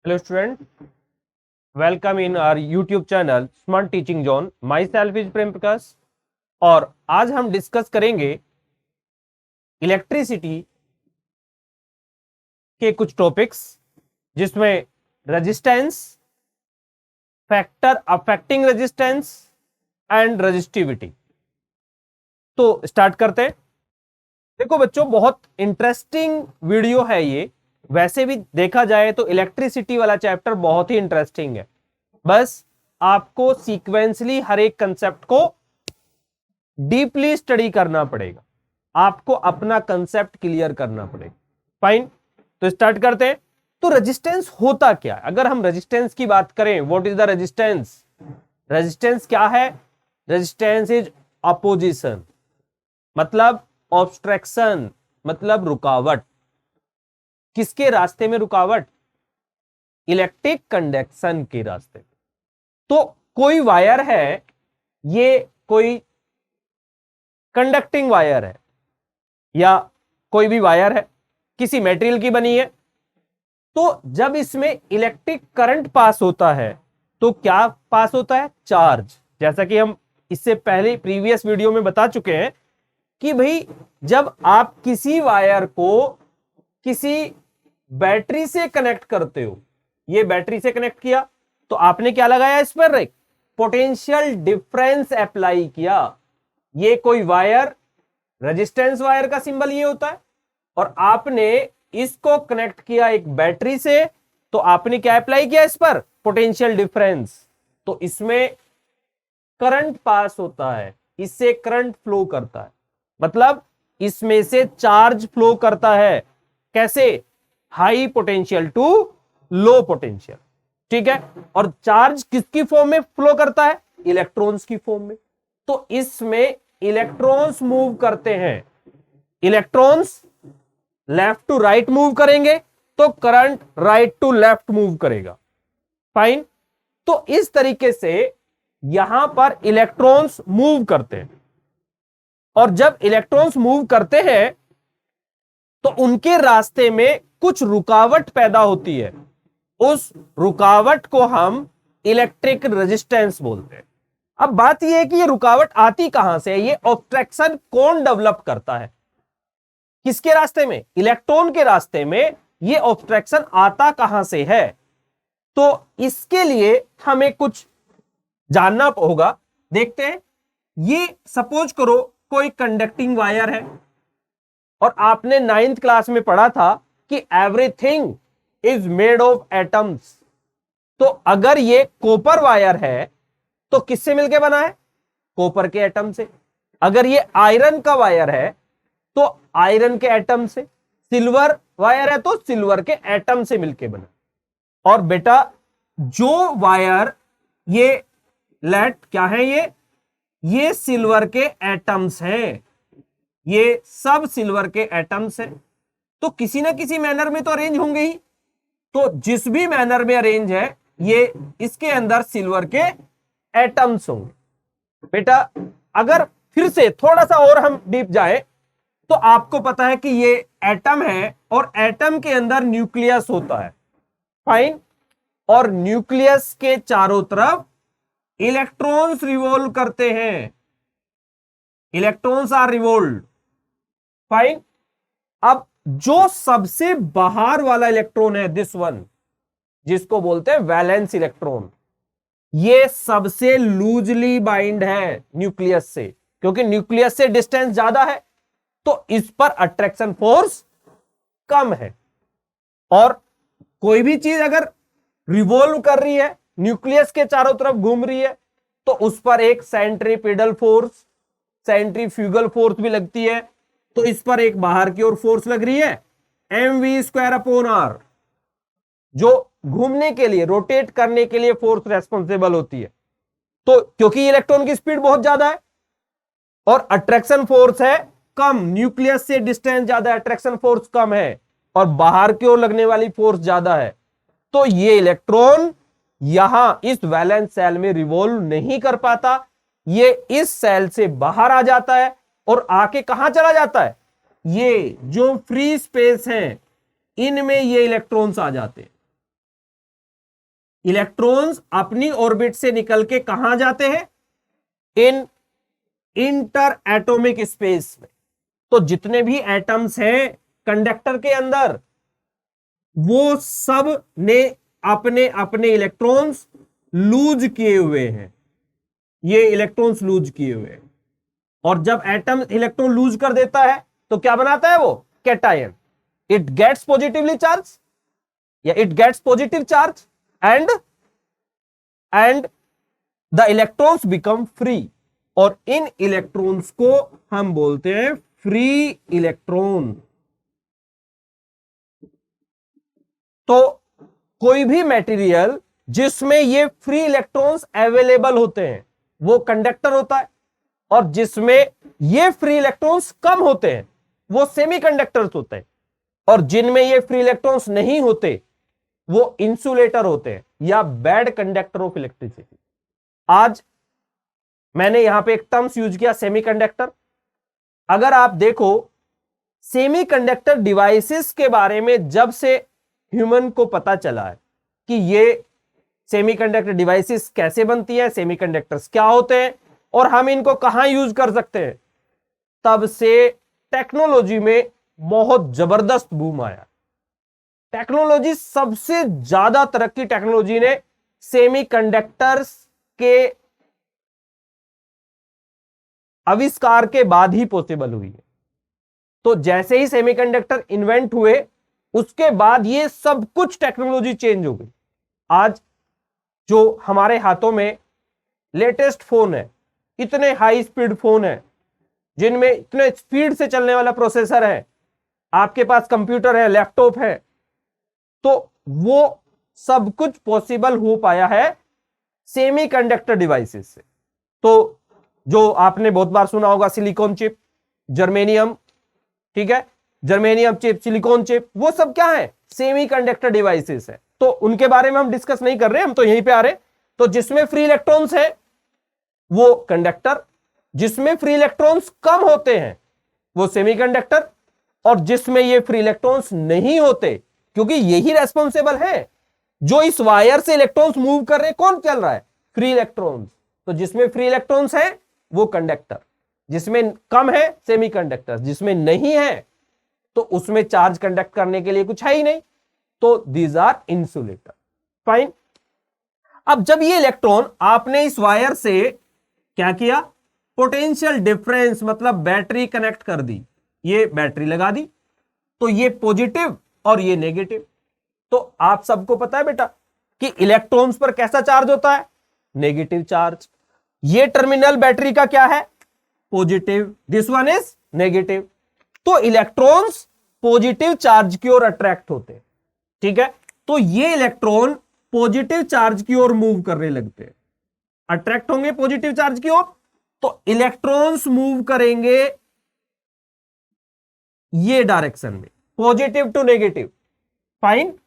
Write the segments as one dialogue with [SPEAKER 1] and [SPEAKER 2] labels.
[SPEAKER 1] Hello student, welcome in our YouTube channel Smart Teaching Zone. Myself is Prem Prakash और आज हम discuss करेंगे electricity के कुछ टॉपिक्स जिसमें resistance, factor affecting resistance and resistivity. तो स्टार्ट करते हैं। देखो बच्चों, बहुत इंटरेस्टिंग वीडियो है ये। वैसे भी देखा जाए तो इलेक्ट्रिसिटी वाला चैप्टर बहुत ही इंटरेस्टिंग है। बस आपको सीक्वेंसली हर एक कंसेप्ट को डीपली स्टडी करना पड़ेगा, आपको अपना कंसेप्ट क्लियर करना पड़ेगा। फाइन, तो स्टार्ट करते हैं। तो रेजिस्टेंस होता क्या है? अगर हम रेजिस्टेंस की बात करें, what is the resistance? Resistance क्या है? रेजिस्टेंस इज अपोजिशन, मतलब ऑब्स्ट्रक्शन, मतलब रुकावट। किसके रास्ते में रुकावट? इलेक्ट्रिक कंडक्शन के रास्ते। तो कोई वायर है, ये कोई कंडक्टिंग वायर है या कोई भी वायर है, किसी मटेरियल की बनी है। तो जब इसमें इलेक्ट्रिक करंट पास होता है तो क्या पास होता है? चार्ज। जैसा कि हम इससे पहले प्रीवियस वीडियो में बता चुके हैं कि भाई जब आप किसी वायर को किसी बैटरी से कनेक्ट करते हो, ये बैटरी से कनेक्ट किया तो आपने क्या लगाया? इस पर एक पोटेंशियल डिफरेंस अप्लाई किया। ये कोई वायर, रेजिस्टेंस वायर का सिंबल ये होता है, और आपने इसको कनेक्ट किया एक बैटरी से, तो आपने क्या अप्लाई किया? इस पर पोटेंशियल डिफरेंस। तो इसमें करंट पास होता है, इससे करंट फ्लो करता है, मतलब इसमें से चार्ज फ्लो करता है। कैसे? High potential to low potential. ठीक है, और चार्ज किसकी फॉर्म में फ्लो करता है? इलेक्ट्रॉन्स की फॉर्म में। तो इसमें इलेक्ट्रॉन्स मूव करते हैं। Electrons left to right move करेंगे तो current right to left move करेगा। फाइन, तो इस तरीके से यहां पर इलेक्ट्रॉन्स मूव करते हैं, और जब इलेक्ट्रॉन्स मूव करते हैं तो उनके रास्ते में कुछ रुकावट पैदा होती है। उस रुकावट को हम इलेक्ट्रिक रेजिस्टेंस बोलते हैं। अब बात यह है कि ये रुकावट आती कहां से है? ये ऑब्स्ट्रक्शन कौन डेवलप करता है? किसके रास्ते में? इलेक्ट्रॉन के रास्ते में। ये ऑब्स्ट्रक्शन आता कहां से है? तो इसके लिए हमें कुछ जानना होगा। देखते हैं। ये सपोज करो कोई कंडक्टिंग वायर है, और आपने 9th क्लास में पढ़ा था कि everything is made of atoms. तो अगर ये कॉपर वायर है तो किससे मिलके बना है? कॉपर के एटम से। अगर ये आयरन का वायर है तो आयरन के एटम से। सिल्वर वायर है तो सिल्वर के एटम से मिलके बना। और बेटा जो वायर, ये लेट क्या है? ये सिल्वर के एटम्स हैं, ये सब सिल्वर के एटम्स हैं। तो किसी ना किसी मैनर में तो अरेंज होंगे ही। तो जिस भी मैनर में अरेंज है, ये इसके अंदर सिल्वर के एटम्स होंगे। बेटा अगर फिर से थोड़ा सा और हम डीप जाए तो आपको पता है कि ये एटम है, और एटम के अंदर न्यूक्लियस होता है। फाइन, और न्यूक्लियस के चारों तरफ इलेक्ट्रॉन्स रिवॉल्व करते हैं। Electrons are revolved. फाइन, अब जो सबसे बाहर वाला इलेक्ट्रॉन है, दिस वन, जिसको बोलते हैं वैलेंस इलेक्ट्रॉन, ये सबसे लूजली बाइंड है न्यूक्लियस से, क्योंकि न्यूक्लियस से डिस्टेंस ज्यादा है, तो इस पर अट्रैक्शन फोर्स कम है। और कोई भी चीज अगर रिवॉल्व कर रही है, न्यूक्लियस के चारों तरफ घूम रही है, तो उस पर एक सेंट्रीपिटल फोर्स, सेंट्रीफ्यूगल फोर्स भी लगती है। तो इस पर एक बाहर की ओर फोर्स लग रही है, mv²/r, जो घूमने के लिए, रोटेट करने के लिए फोर्स रेस्पॉन्सिबल होती है। तो क्योंकि इलेक्ट्रॉन की स्पीड बहुत ज्यादा है और अट्रैक्शन फोर्स है कम, न्यूक्लियस से डिस्टेंस ज्यादा है, अट्रैक्शन फोर्स कम है, और बाहर की ओर लगने वाली फोर्स ज्यादा है, तो ये इलेक्ट्रॉन यहां इस वैलेंस सेल में रिवॉल्व नहीं कर पाता। ये इस सेल से बाहर आ जाता है और आके कहां चला जाता है? ये जो फ्री स्पेस है, इनमें ये इलेक्ट्रॉन्स आ जाते हैं। इलेक्ट्रॉन्स अपनी ऑर्बिट से निकल के कहां जाते हैं? इन इंटर एटॉमिक स्पेस में। तो जितने भी एटम्स हैं कंडक्टर के अंदर, वो सब ने अपने अपने इलेक्ट्रॉन्स लूज किए हुए हैं। ये इलेक्ट्रॉन्स लूज किए हुए हैं, और जब एटम इलेक्ट्रॉन लूज कर देता है तो क्या बनाता है वो? Cation. It gets positively charge, या it gets positive charge, and the electrons become free. और इन इलेक्ट्रॉन्स को हम बोलते हैं फ्री इलेक्ट्रॉन। तो कोई भी मटेरियल जिसमें ये फ्री इलेक्ट्रॉन्स अवेलेबल होते हैं वो कंडक्टर होता है, और जिसमें ये फ्री इलेक्ट्रॉन्स कम होते हैं वो सेमीकंडक्टर्स होते हैं, और जिनमें ये फ्री इलेक्ट्रॉन्स नहीं होते वो इंसुलेटर होते हैं, या बैड कंडक्टर ऑफ इलेक्ट्रिसिटी। आज मैंने यहां पे एक टर्म्स यूज किया, सेमीकंडक्टर। अगर आप देखो, सेमीकंडक्टर डिवाइसेस के बारे में जब से ह्यूमन को पता चला है कि ये सेमीकंडक्टर डिवाइसेस कैसे बनती है, सेमीकंडक्टर्स क्या होते हैं और हम इनको कहां यूज कर सकते हैं, तब से टेक्नोलॉजी में बहुत जबरदस्त बूम आया। टेक्नोलॉजी सबसे ज्यादा तरक्की टेक्नोलॉजी ने सेमीकंडक्टर्स के आविष्कार के बाद ही पॉसिबल हुई है। तो जैसे ही सेमीकंडक्टर इन्वेंट हुए उसके बाद ये सब कुछ टेक्नोलॉजी चेंज हो गई। आज जो हमारे हाथों में लेटेस्ट फोन है, इतने हाई स्पीड फोन है जिनमें इतने स्पीड से चलने वाला प्रोसेसर है, आपके पास कंप्यूटर है, लैपटॉप है, तो वो सब कुछ पॉसिबल हो पाया है सेमीकंडक्टर डिवाइसेस से। तो जो आपने बहुत बार सुना होगा, सिलिकॉन चिप, जर्मेनियम, ठीक है, जर्मेनियम चिप, सिलिकॉन चिप, वो सब क्या है? सेमीकंडक्टर डिवाइसेस है। तो उनके बारे में हम डिस्कस नहीं कर रहे, हम तो यहीं पे आ रहे। तो जिसमें फ्री इलेक्ट्रॉन्स है वो कंडक्टर, जिसमें फ्री इलेक्ट्रॉन्स कम होते हैं वो सेमीकंडक्टर, और जिसमें ये फ्री इलेक्ट्रॉन्स नहीं होते, क्योंकि यही रेस्पॉन्सिबल है, जो इस वायर से इलेक्ट्रॉन्स मूव कर रहे हैं, कौन चल रहा है? Free electrons. तो जिसमें फ्री इलेक्ट्रॉन्स है वो कंडक्टर, जिसमें कम है सेमीकंडक्टर, जिसमें नहीं है तो उसमें चार्ज कंडक्ट करने के लिए कुछ है ही नहीं, तो दीज आर इंसुलेटर। फाइन। अब जब ये इलेक्ट्रॉन आपने इस वायर से क्या किया? पोटेंशियल डिफरेंस मतलब बैटरी कनेक्ट कर दी, ये बैटरी लगा दी, तो ये पॉजिटिव और ये नेगेटिव। तो आप सबको पता है बेटा कि इलेक्ट्रॉन्स पर कैसा चार्ज होता है? Negative charge. ये टर्मिनल बैटरी का क्या है? Positive, this one is negative. तो इलेक्ट्रॉन्स पॉजिटिव चार्ज की ओर अट्रैक्ट होते हैं, ठीक है। तो ये इलेक्ट्रॉन पॉजिटिव चार्ज की ओर मूव करने लगते हैं, अट्रैक्ट होंगे पॉजिटिव चार्ज की ओर, तो इलेक्ट्रॉन्स मूव करेंगे ये डायरेक्शन में, पॉजिटिव टू नेगेटिव। फाइन।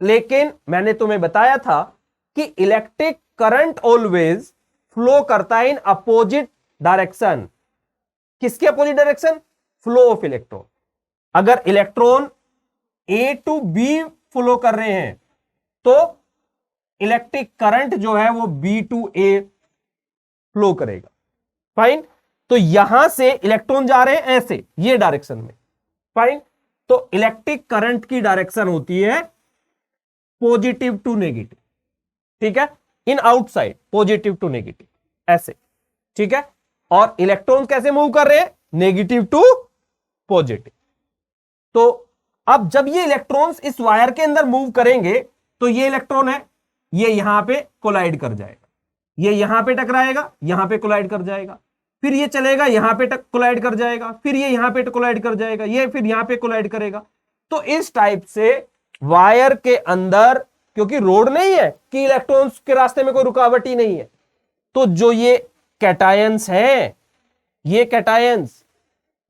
[SPEAKER 1] लेकिन मैंने तुम्हें बताया था कि इलेक्ट्रिक करंट ऑलवेज फ्लो करता है इन अपोजिट डायरेक्शन। किसके opposite direction? Flow of electron. अगर electron A to B flow कर रहे हैं तो इलेक्ट्रिक करंट जो है वो बी टू ए फ्लो करेगा। फाइन। तो यहां से इलेक्ट्रॉन जा रहे हैं ऐसे, ये डायरेक्शन में। फाइन। तो इलेक्ट्रिक करंट की डायरेक्शन होती है पॉजिटिव टू नेगेटिव, ठीक है, in outside, positive to negative, ऐसे, ठीक है। और इलेक्ट्रॉन कैसे मूव कर रहे हैं? Negative to positive. तो अब जब ये इलेक्ट्रॉन्स इस वायर के अंदर मूव करेंगे तो ये इलेक्ट्रॉन है, ये यहां पे कोलाइड कर जाएगा, ये यहां पे टकराएगा, यहां पे कोलाइड कर जाएगा, फिर ये चलेगा यहां पे कोलाइड कर जाएगा, फिर ये यहां पे कोलाइड कर जाएगा, ये फिर यहां पे कोलाइड करेगा। तो इस टाइप से वायर के अंदर, क्योंकि रोड नहीं है कि इलेक्ट्रॉन्स के रास्ते में कोई रुकावट ही नहीं है, तो जो ये कैटायंस हैं, ये कैटायंस,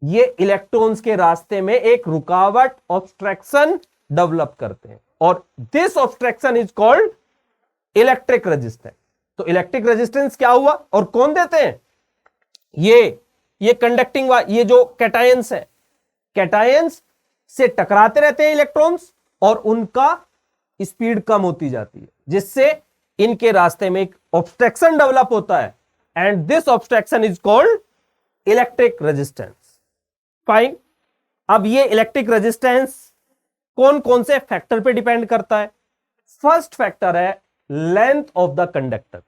[SPEAKER 1] ये इलेक्ट्रॉन्स के रास्ते में एक रुकावट, ऑब्स्ट्रक्शन डेवलप करते हैं, और this obstruction is called electric resistance. तो इलेक्ट्रिक रेजिस्टेंस क्या हुआ और कौन देते हैं? ये कंडक्टिंग, ये जो कैटायंस है, कैटायंस से टकराते रहते हैं इलेक्ट्रॉन्स और उनका स्पीड कम होती जाती है, जिससे इनके रास्ते में एक ऑब्स्ट्रक्शन डेवलप होता है, and this obstruction is called electric resistance. Fine. अब ये इलेक्ट्रिक रेजिस्टेंस कौन कौन से फैक्टर पे डिपेंड करता है? फर्स्ट फैक्टर है लेंथ ऑफ द कंडक्टर।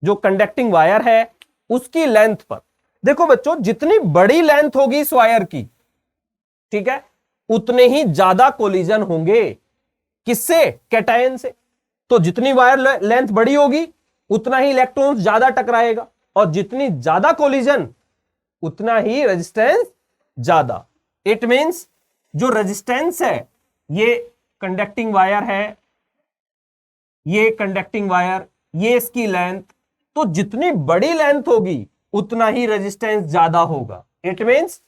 [SPEAKER 1] जो कंडक्टिंग वायर है उसकी लेंथ पर। देखो बच्चों, जितनी बड़ी लेंथ होगी इस वायर की, ठीक है, उतने ही ज्यादा कोलिजन होंगे। किससे? कैटायन से। तो जितनी वायर लेंथ बड़ी होगी उतना ही इलेक्ट्रॉन ज्यादा टकराएगा, और जितनी ज्यादा कोलिजन उतना ही रेजिस्टेंस ज्यादा। इट मींस जो रेजिस्टेंस है, ये कंडक्टिंग वायर है, ये कंडक्टिंग वायर, ये इसकी लेंथ, तो जितनी बड़ी लेंथ होगी उतना ही रेजिस्टेंस ज्यादा होगा। It means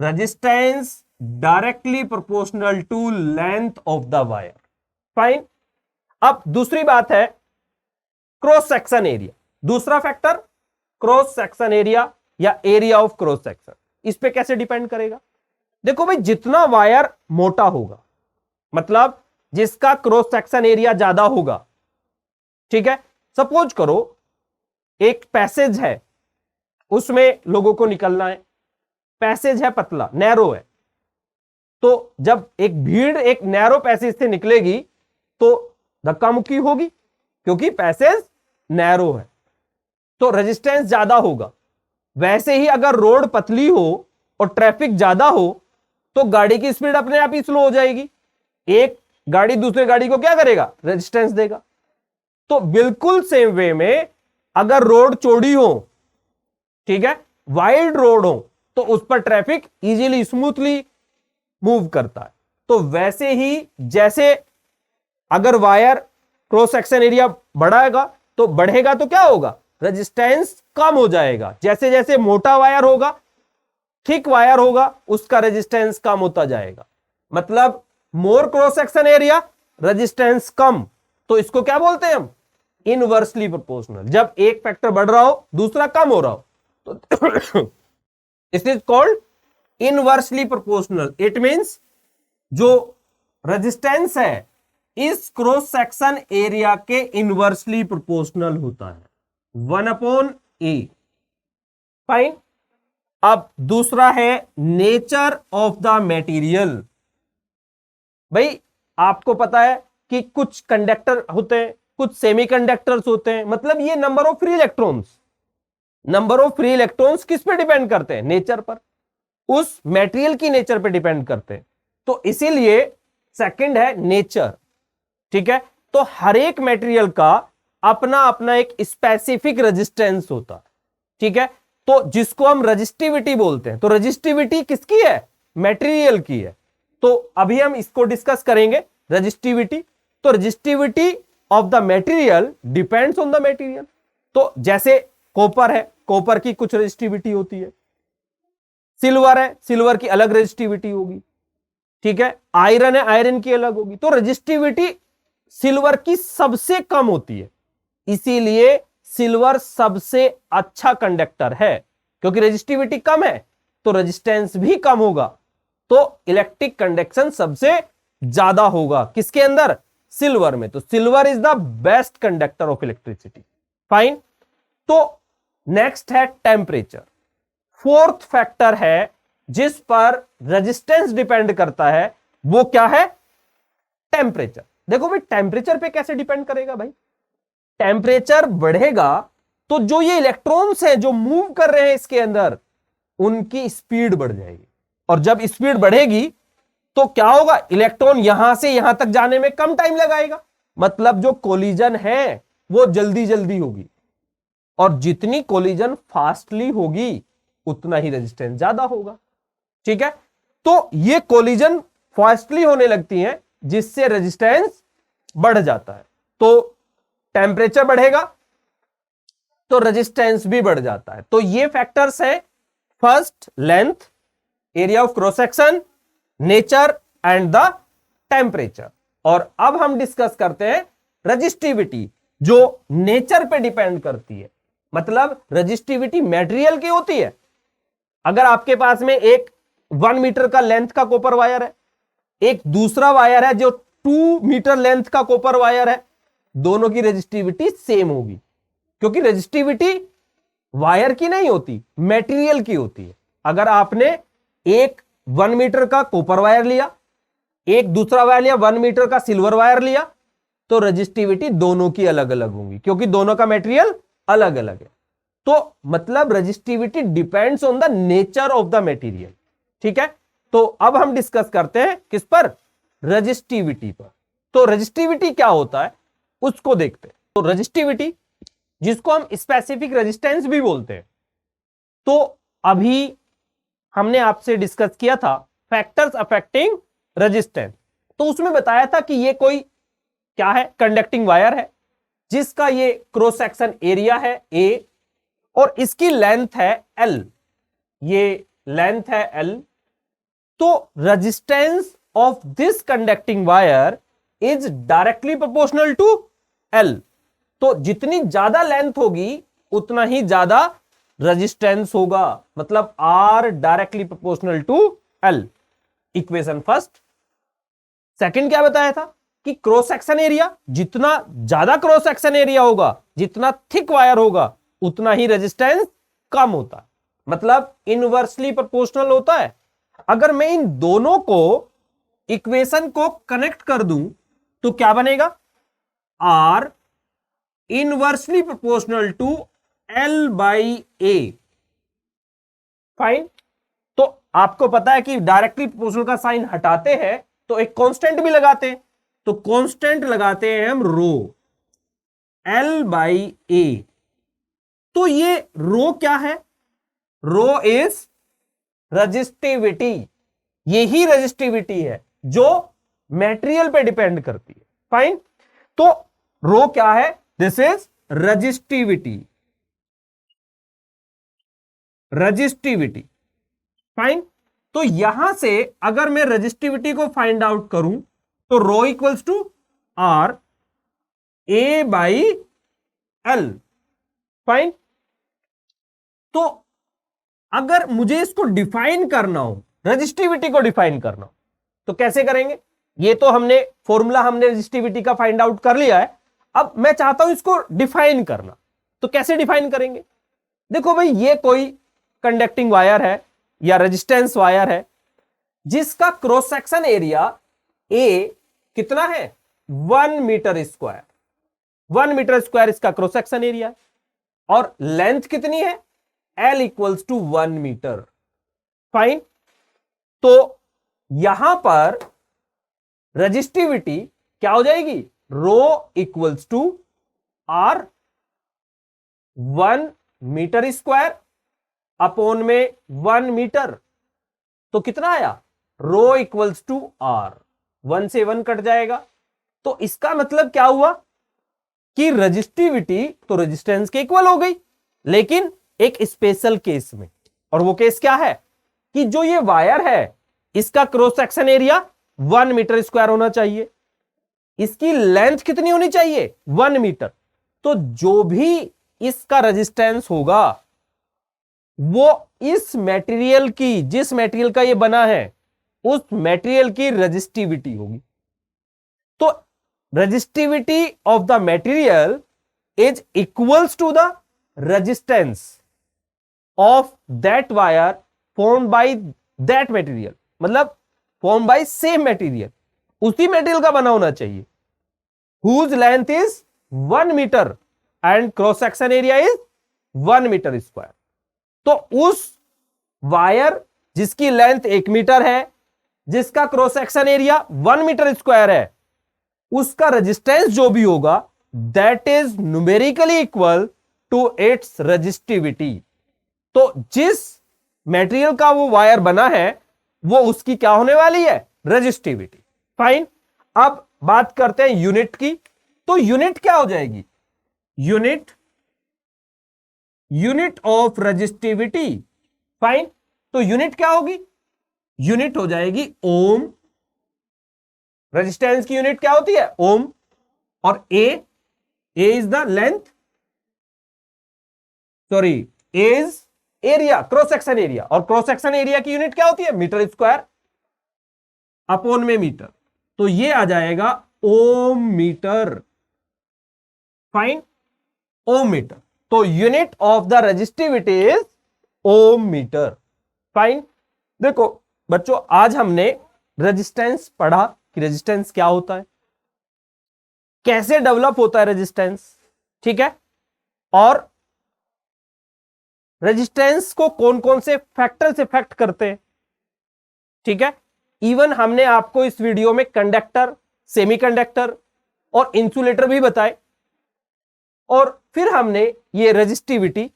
[SPEAKER 1] resistance directly proportional to length of the wire. Fine. अब दूसरी बात है क्रॉस सेक्शन एरिया। दूसरा फैक्टर क्रॉस सेक्शन एरिया या एरिया ऑफ क्रॉस सेक्शन। इस पे कैसे डिपेंड करेगा? देखो भाई, जितना वायर मोटा होगा, मतलब जिसका क्रॉस सेक्शन एरिया ज्यादा होगा, ठीक है, सपोज करो एक पैसेज है, उसमें लोगों को निकलना है, पैसेज है पतला, नैरो है, तो जब एक भीड़ एक नैरो पैसेज से निकलेगी तो धक्का मुक्की होगी, क्योंकि पैसेज नैरो है, तो रेजिस्टेंस ज्यादा होगा। वैसे ही अगर रोड पतली हो और ट्रैफिक ज्यादा हो तो गाड़ी की स्पीड अपने आप ही स्लो हो जाएगी। एक गाड़ी दूसरे गाड़ी को क्या करेगा? रेजिस्टेंस देगा। तो बिल्कुल सेम वे में अगर रोड चौड़ी हो, ठीक है, वाइड रोड हो, तो उस पर ट्रैफिक इजीली स्मूथली मूव करता है। तो वैसे ही जैसे अगर वायर क्रॉस सेक्शन एरिया बढ़ाएगा तो बढ़ेगा तो क्या होगा? रेजिस्टेंस कम हो जाएगा। जैसे जैसे मोटा वायर होगा, थिक वायर होगा, उसका रेजिस्टेंस कम होता जाएगा। मतलब मोर क्रॉस सेक्शन एरिया, रेजिस्टेंस कम। तो इसको क्या बोलते हैं हम? Inversely proportional. जब एक फैक्टर बढ़ रहा हो दूसरा कम हो रहा हो तो it is called inversely proportional. It means जो रेजिस्टेंस है इस क्रॉस सेक्शन एरिया के इनवर्सली प्रोपोर्शनल होता है, 1/A। फाइन। अब दूसरा है नेचर ऑफ द मटेरियल। भाई आपको पता है कि कुछ कंडक्टर होते हैं, कुछ सेमीकंडक्टर्स होते हैं, मतलब ये number of free electrons. Number of free electrons किस पे डिपेंड करते हैं? नेचर पर, उस मटेरियल की नेचर पे डिपेंड करते हैं। तो इसीलिए सेकंड है नेचर, ठीक है। तो हर एक मटेरियल का अपना अपना एक स्पेसिफिक रेजिस्टेंस होता है, ठीक है। तो जिसको हम रेजिस्टिविटी बोलते हैं, तो रेजिस्टिविटी किसकी है? मटेरियल की है। तो अभी हम इसको डिस्कस करेंगे, रेजिस्टिविटी। तो resistivity of the material depends on the material. तो जैसे कॉपर है, कॉपर की कुछ रेजिस्टिविटी होती है। सिल्वर है, सिल्वर की अलग रेजिस्टिविटी होगी, ठीक है। आयरन है, आयरन की अलग होगी। तो रेजिस्टिविटी सिल्वर की सबसे कम होती है, इसीलिए सिल्वर सबसे अच्छा कंडक्टर है, क्योंकि रेजिस्टिविटी कम है तो रेजिस्टेंस भी कम होगा। तो इलेक्ट्रिक कंडक्शन सबसे ज्यादा होगा किसके अंदर? सिल्वर में। तो silver is the best conductor of electricity. Fine. तो नेक्स्ट है टेम्परेचर। फोर्थ फैक्टर है जिस पर रेजिस्टेंस डिपेंड करता है, वो क्या है? टेम्परेचर। देखो भाई, टेम्परेचर पे कैसे डिपेंड करेगा भाई? टेम्परेचर बढ़ेगा तो जो ये इलेक्ट्रॉन्स हैं जो मूव कर रहे हैं इसके अंदर, उनकी स्पीड बढ़ जाएगी, और जब स्पीड बढ़ेगी तो क्या होगा? इलेक्ट्रॉन यहां से यहां तक जाने में कम टाइम लगाएगा, मतलब जो कोलिजन है वो जल्दी जल्दी होगी, और जितनी कोलिजन फास्टली होगी उतना ही रेजिस्टेंस ज्यादा होगा, ठीक है। तो ये कोलिजन फास्टली होने लगती हैं जिससे रेजिस्टेंस बढ़ जाता है। तो टेम्परेचर बढ़ेगा तो रेजिस्टेंस भी बढ़ जाता है। तो ये फैक्टर्स हैं, first length, area of cross section, nature and the temperature. और अब हम डिस्कस करते हैं रेजिस्टिविटी, जो नेचर पे डिपेंड करती है। मतलब रेजिस्टिविटी मटेरियल की होती है। अगर आपके पास में एक 1 मीटर का लेंथ का कॉपर वायर है, एक दूसरा वायर है जो 2 मीटर लेंथ का कॉपर वायर है, दोनों की रेजिस्टिविटी सेम होगी, क्योंकि रेजिस्टिविटी वायर की नहीं होती, मटेरियल की होती है। अगर आपने एक 1 मीटर का कॉपर वायर लिया, एक दूसरा वायर लिया 1 मीटर का सिल्वर वायर लिया, तो रेजिस्टिविटी दोनों की अलग अलग होंगी, क्योंकि दोनों का मटेरियल अलग अलग है। तो मतलब resistivity depends on the nature of the material. ठीक है, तो अब हम डिस्कस करते हैं किस पर, रेजिस्टिविटी पर। तो रेजिस्टिविटी क्या होता है उसको देखते हैं। तो रेजिस्टिविटी, जिसको हम स्पेसिफिक रेजिस्टेंस भी बोलते हैं, तो अभी हमने आपसे डिस्कस किया था फैक्टर्स अफेक्टिंग रेजिस्टेंस। तो उसमें बताया था कि ये कोई क्या है, कंडक्टिंग वायर है, जिसका ये क्रॉस सेक्शन एरिया है A और इसकी लेंथ है L, ये लेंथ है L। तो resistance of this conducting wire is directly proportional to L। तो जितनी ज्यादा लेंथ होगी उतना ही ज्यादा रेजिस्टेंस होगा, मतलब R directly proportional to L। Equation first. Second क्या बताया था कि क्रॉस सेक्शन एरिया, जितना ज्यादा क्रॉस सेक्शन एरिया होगा, जितना थिक वायर होगा, उतना ही रेजिस्टेंस कम होता है, मतलब इनवर्सली प्रोपोर्शनल होता है। अगर मैं इन दोनों को इक्वेशन को कनेक्ट कर दूं तो क्या बनेगा, R inversely proportional to L by A। फाइन। तो आपको पता है कि डायरेक्टली प्रोपोर्शनल का साइन हटाते हैं तो एक कांस्टेंट भी लगाते हैं, तो कांस्टेंट लगाते हैं हम रो, L बाई A। तो ये रो क्या है, रो इज रेजिस्टिविटी। यही रेजिस्टिविटी है जो मटेरियल पे डिपेंड करती है। फाइन। तो रो क्या है, this is resistivity, resistivity. Fine. तो यहां से अगर मैं रेजिस्टिविटी को फाइंड आउट करूं तो rho equals to R A by L। Fine. तो अगर मुझे इसको डिफाइन करना हो, रेजिस्टिविटी को डिफाइन करना हो, तो कैसे करेंगे। ये तो हमने फॉर्मूला, हमने रेजिस्टिविटी का फाइंड आउट कर लिया है। अब मैं चाहता हूं इसको डिफाइन करना, तो कैसे डिफाइन करेंगे। देखो भाई, ये कोई कंडक्टिंग वायर है या रेजिस्टेंस वायर है जिसका क्रॉस सेक्शन एरिया A कितना है, 1 मीटर स्क्वायर। 1 मीटर स्क्वायर इसका क्रॉस सेक्शन एरिया है, और लेंथ कितनी है, L equals to 1 metre. Fine. तो यहां पर रेजिस्टिविटी क्या हो जाएगी, rho equals to R 1 metre square upon में 1 मीटर। तो कितना आया, रो इक्वल्स टू R, 1 से 1 कट जाएगा। तो इसका मतलब क्या हुआ कि रेजिस्टिविटी तो रेजिस्टेंस के इक्वल हो गई, लेकिन एक स्पेशल केस में। और वो केस क्या है कि जो ये वायर है इसका cross section area 1 metre square होना चाहिए, इसकी लेंथ कितनी होनी चाहिए, 1 मीटर। तो जो भी इसका रेजिस्टेंस होगा वो इस मटेरियल की, जिस मटेरियल का ये बना है उस मटेरियल की रेजिस्टिविटी होगी। तो resistivity of the material is equals to the resistance of that wire formed by that material, मतलब फॉर्म बाय सेम मटेरियल, उसी मटेरियल का बना होना चाहिए, whose length is 1 metre and cross section area is 1 metre square. तो उस wire जिसकी length 1 metre है, जिसका cross section area 1 metre square है, उसका रेजिस्टेंस जो भी होगा that is numerically equal to it's resistivity. तो जिस मटेरियल का वो वायर बना है वो उसकी क्या होने वाली है, रेजिस्टिविटी। फाइन। अब बात करते हैं यूनिट की। तो यूनिट क्या हो जाएगी, यूनिट ऑफ रेजिस्टिविटी। फाइन। तो यूनिट क्या होगी, यूनिट हो जाएगी ओम। रेजिस्टेंस की यूनिट क्या होती है, ओम। और A is the length, sorry A is area, cross section area, और क्रॉस सेक्शन एरिया की यूनिट क्या होती है, मीटर स्क्वायर अपॉन में मीटर। तो ये आ जाएगा ohm metre. Fine, ohm metre. तो unit of the resistivity is ohm metre. Fine. देखो बच्चों, आज हमने रेजिस्टेंस पढ़ा कि रेजिस्टेंस क्या होता है, कैसे डेवलप होता है रेजिस्टेंस, ठीक है, और रेजिस्टेंस को कौन कौन से फैक्टर्स इफेक्ट करते हैं, ठीक है। इवन हमने आपको इस वीडियो में कंडक्टर, सेमीकंडक्टर और इंसुलेटर भी बताए, और फिर हमने ये रेजिस्टिविटी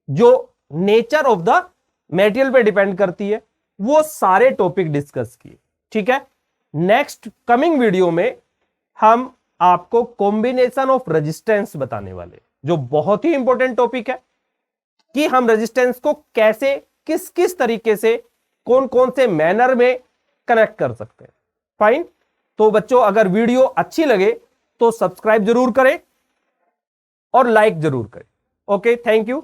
[SPEAKER 1] जो नेचर ऑफ द मेटेरियल पे डिपेंड करती है, वो सारे टॉपिक डिस्कस किए, ठीक है। नेक्स्ट कमिंग वीडियो में हम आपको कॉम्बिनेशन ऑफ रेजिस्टेंस बताने वाले, जो बहुत ही इंपॉर्टेंट टॉपिक है कि हम रेजिस्टेंस को कैसे, किस किस तरीके से, कौन कौन से मैनर में कनेक्ट कर सकते हैं। फाइन। तो बच्चों, अगर वीडियो अच्छी लगे तो सब्सक्राइब जरूर करें और लाइक जरूर करें। Okay, thank you.